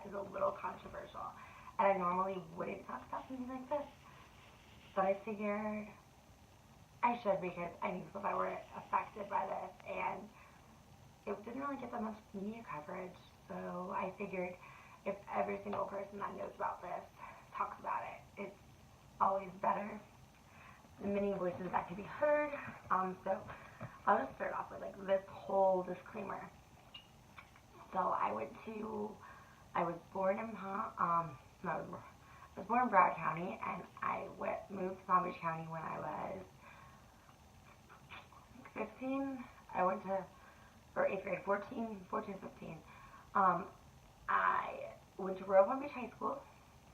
that is a little controversial. And I normally wouldn't talk about something like this, but I figured I should because I knew if I were affected by this, and it didn't really get that much media coverage. So I figured if every single person that knows about this talks about it, it's always better. The many voices that can be heard. So I'll just start off with like this whole disclaimer. So I was born in no, I was born in Broward County, and I moved to Palm Beach County when I was 15. I went to, or 8th grade, 14, 15. I went to Royal Palm Beach High School,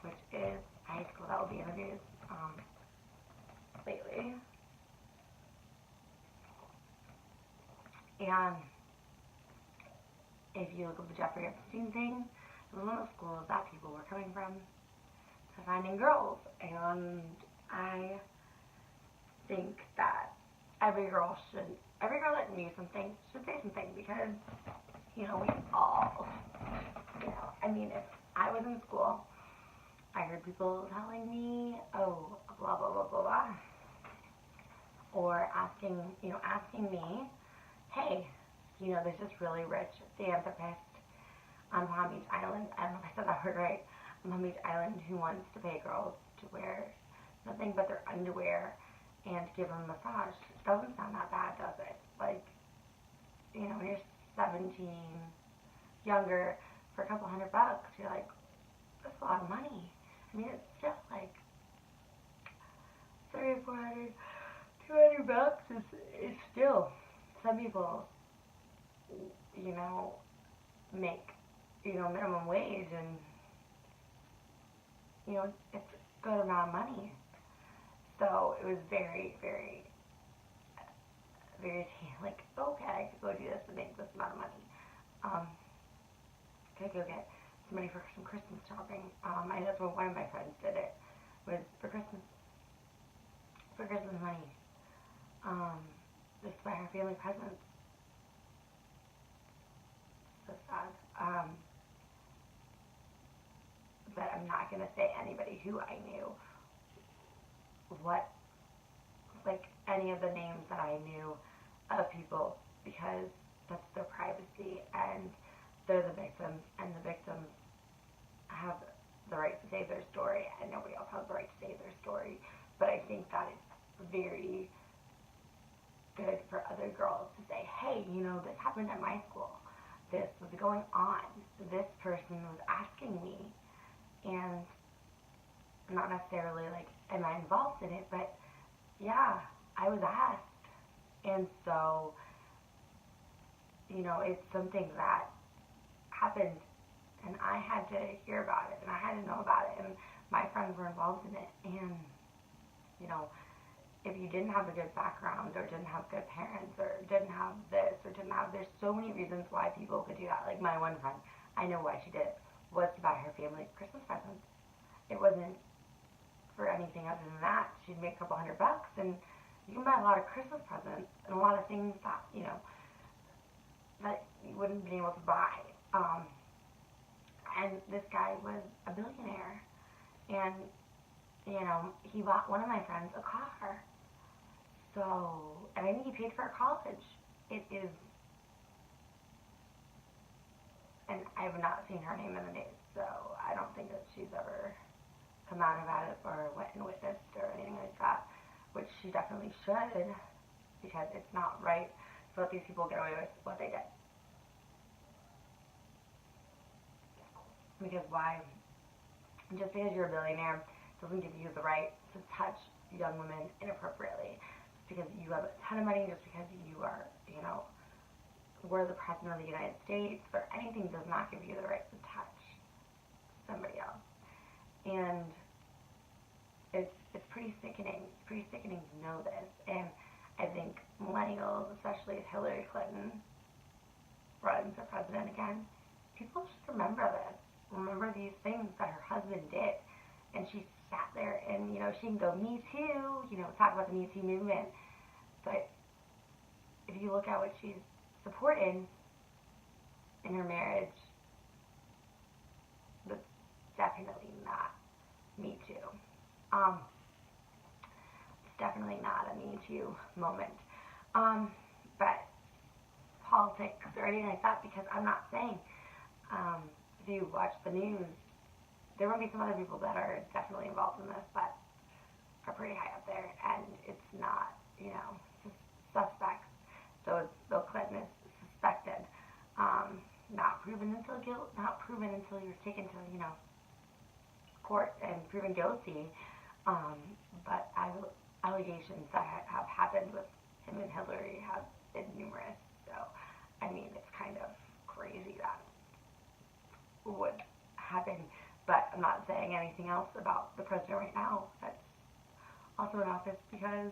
which is a high school that will be introduced lately. And if you look at the Jeffrey Epstein thing, it was one of the schools that people were coming from to finding girls. And I think that every girl that knew something should say something, because, we all, I mean, if I was in school, I heard people telling me, oh, blah, blah, blah, blah, blah, or asking me, hey, there's this really rich philanthropist on Palm Beach Island, I don't know if I said that word right, on Palm Beach Island, who wants to pay girls to wear nothing but their underwear and give them a massage. Doesn't sound that bad, does it? Like, when you're 17, younger, for a couple $100, you're like, that's a lot of money. I mean, it's still like $300, $400, $200 is still, some people, make, minimum wage, and, it's a good amount of money. So it was very, very, very, like, okay, I could go do this and make this amount of money. Could go get some money for some Christmas shopping. I know that's when one of my friends did it, was for Christmas money. Just buy her family presents. So sad. But I'm not going to say anybody who I knew, any of the names that I knew of people, because that's their privacy, and they're the victims, and the victims have the right to say their story, and nobody else has the right to say their story. But I think that it's very good for other girls to say, hey, this happened at my school. This was going on. This person was asking me, and not necessarily like, am I involved in it, but yeah, I was asked. And so, it's something that happened, and I had to hear about it, and I had to know about it, and my friends were involved in it. And, if you didn't have a good background, or didn't have good parents, or didn't have this, or there's so many reasons why people could do that. Like my one friend, I know why she did it, was to buy her family Christmas presents. It wasn't for anything other than that. She'd make a couple $100, and you can buy a lot of Christmas presents and a lot of things that, that you wouldn't be able to buy. And this guy was a billionaire, and, he bought one of my friends a car. So, and I think he paid for her college. It is, and I have not seen her name in the news, so I don't think that she's ever come out about it or went and witnessed or anything like that, which she definitely should, because it's not right to let these people get away with what they did. Because why? Just because you're a billionaire doesn't give you the right to touch young women inappropriately. Just because you have a ton of money, just because you are, were the president of the United States or anything, does not give you the right to touch somebody else. And it's pretty sickening. It's pretty sickening to know this. And I think millennials, especially if Hillary Clinton runs for president again, people should remember this. Remember these things that her husband did. And she sat there and, she can go, me too, talk about the Me Too movement. But if you look at what she's supported in her marriage, It's definitely not a Me Too moment. But politics or anything like that, because I'm not saying, if you watch the news, there will be some other people that are definitely involved in this, but are pretty high up there, and it's not, suspects. So Bill Clinton is suspected, not proven until you're taken to, court and proven guilty. But allegations that have happened with him and Hillary have been numerous. So, I mean, it's kind of crazy that would happen. But I'm not saying anything else about the president right now that's also in office, because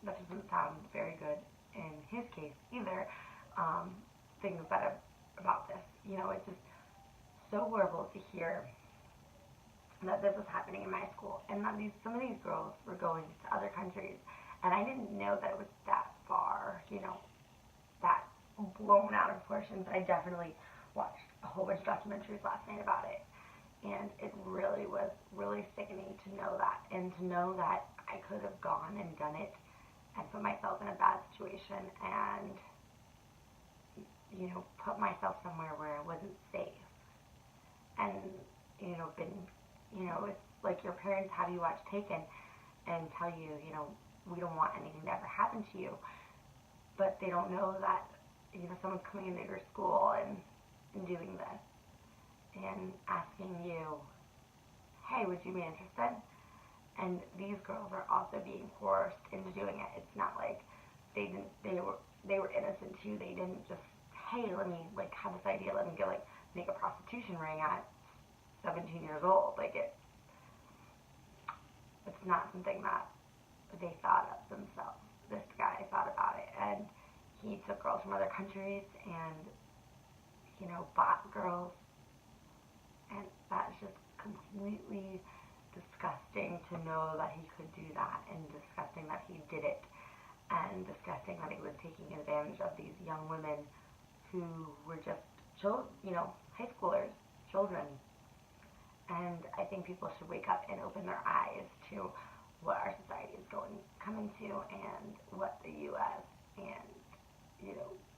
that doesn't sound very good in his case either. Things about this, it's just so horrible to hear that this was happening in my school, and that some of these girls were going to other countries, and I didn't know that it was that far, that blown out of proportion. But I definitely watched a whole bunch of documentaries last night about it, and it really was really sickening to know that, and to know that I could have gone and done it and put myself in a bad situation, and put myself somewhere where I wasn't safe, and it's like your parents have you watch Taken and tell you, we don't want anything to ever happen to you, but they don't know that someone's coming into your school and doing this and asking you, hey, would you be interested? And these girls are also being forced into doing it. It's not like they were innocent too. They didn't just, hey, let me have this idea, let me go make a prostitution ring at 17 years old. It's not something that they thought of themselves. This guy thought about it, and he took girls from other countries and bought girls, and that's just completely disgusting to know that he could do that, and disgusting that he did it, and disgusting that he was taking advantage of these young women who were just high schoolers, children. And I think people should wake up and open their eyes to what our society is coming to, and what the U.S. and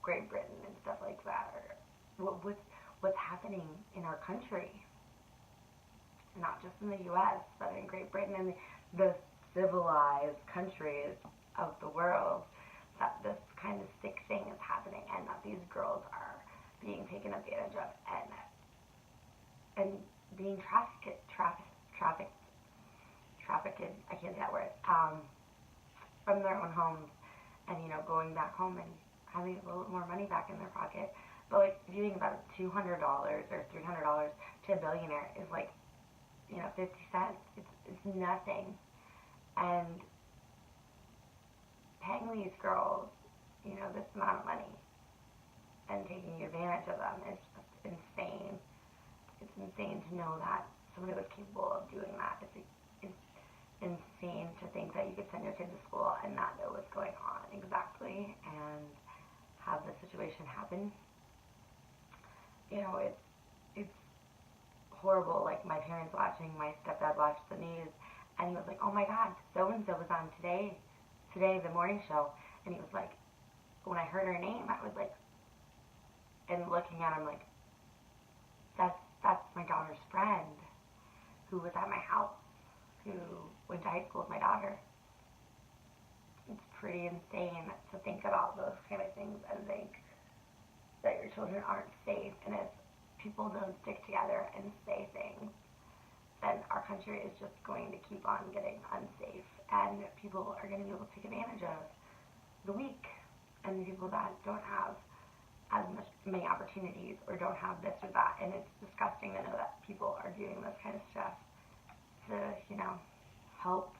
Great Britain and stuff like that are, what's happening in our country. Not just in the U.S., but in Great Britain and the civilized countries of the world, that this kind of sick thing is happening, and that these girls are being taken advantage of and being trafficked, I can't say that word, from their own homes, and going back home and having a little more money back in their pocket. But if you think about it, $200 or $300 to a billionaire is 50 cents. It's nothing. And paying these girls, this amount of money and taking advantage of them is just insane. It's insane to know that somebody was capable of doing that. It's insane to think that you could send your kid to school and not know what's going on exactly, and have this situation happen. It's horrible. My parents watching, my stepdad watched the news, and he was like, oh my god, so-and-so was on today, the morning show, and he was like, when I heard her name, I was like, and looking at him that's my daughter's friend, who was at my house, who went to high school with my daughter. It's pretty insane to think about those kind of things and think that your children aren't safe, and if people don't stick together and say things, then our country is just going to keep on getting unsafe, and people are going to be able to take advantage of the weak and the people that don't have as many opportunities or don't have this or that. And it's disgusting to know that people are doing this kind of stuff to, help,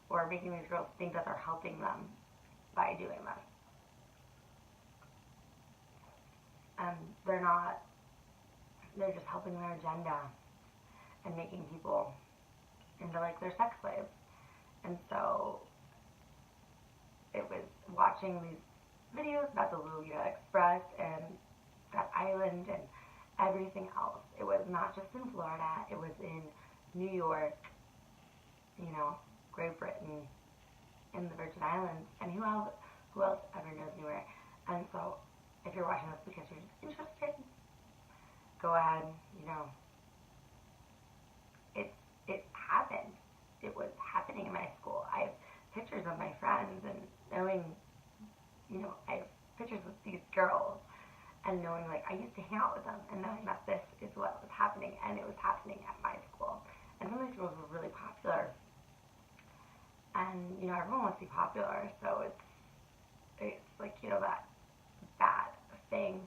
or making these girls think that they're helping them by doing this. And they're not. They're just helping their agenda and making people into their sex slaves. And so it was watching these videos about the Lolita Express and that island and everything else. It was not just in Florida, it was in New York, you know, Great Britain, in the Virgin Islands, and who else ever knows anywhere. And so, if you're watching this because you're just interested, go ahead, you know, it happened. It was happening in my school. I have pictures of my friends, and knowing, you know, I have pictures with these girls, and knowing, like, I used to hang out with them, and knowing that this is what was happening, and it was happening at my school. And some of these girls were really popular, and, you know, everyone wants to be popular, so it's like, you know, that bad thing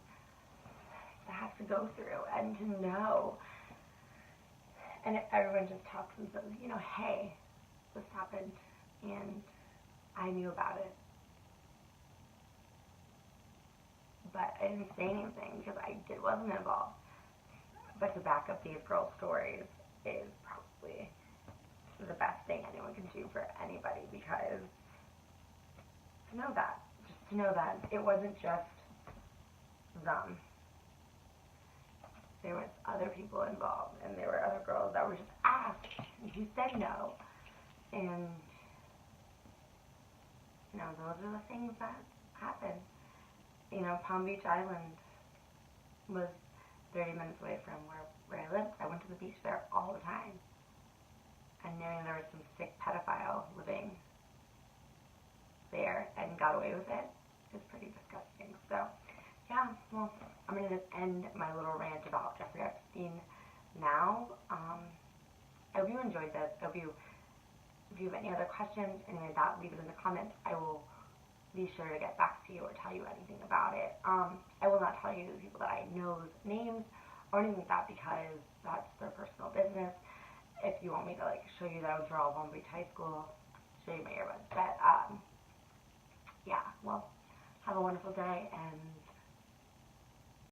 to have to go through, and to know, and if everyone just talks and says, you know, hey, this happened, and I knew about it, but I didn't say anything because I wasn't involved. But to back up these girls' stories is probably the best thing anyone can do for anybody, because to know that, just to know that it wasn't just them. There was other people involved, and there were other girls that were just asked, and who said no. And, you know, those are the things that happen. You know, Palm Beach Island was 30 minutes away from where I lived. I went to the beach there all the time. And knowing there was some sick pedophile living there and got away with it is pretty disgusting. So, yeah, well, I'm going to end my little rant about Jeffrey Epstein now. I hope you enjoyed this. I hope if you have any other questions, anything like that, leave it in the comments. I will be sure to get back to you or tell you anything about it. I will not tell you the people that I know's names or anything like that, because that's their personal business. If you want me to, like, show you that I was raw Palm Beach High School, show you my earbuds. But, yeah, well, have a wonderful day, and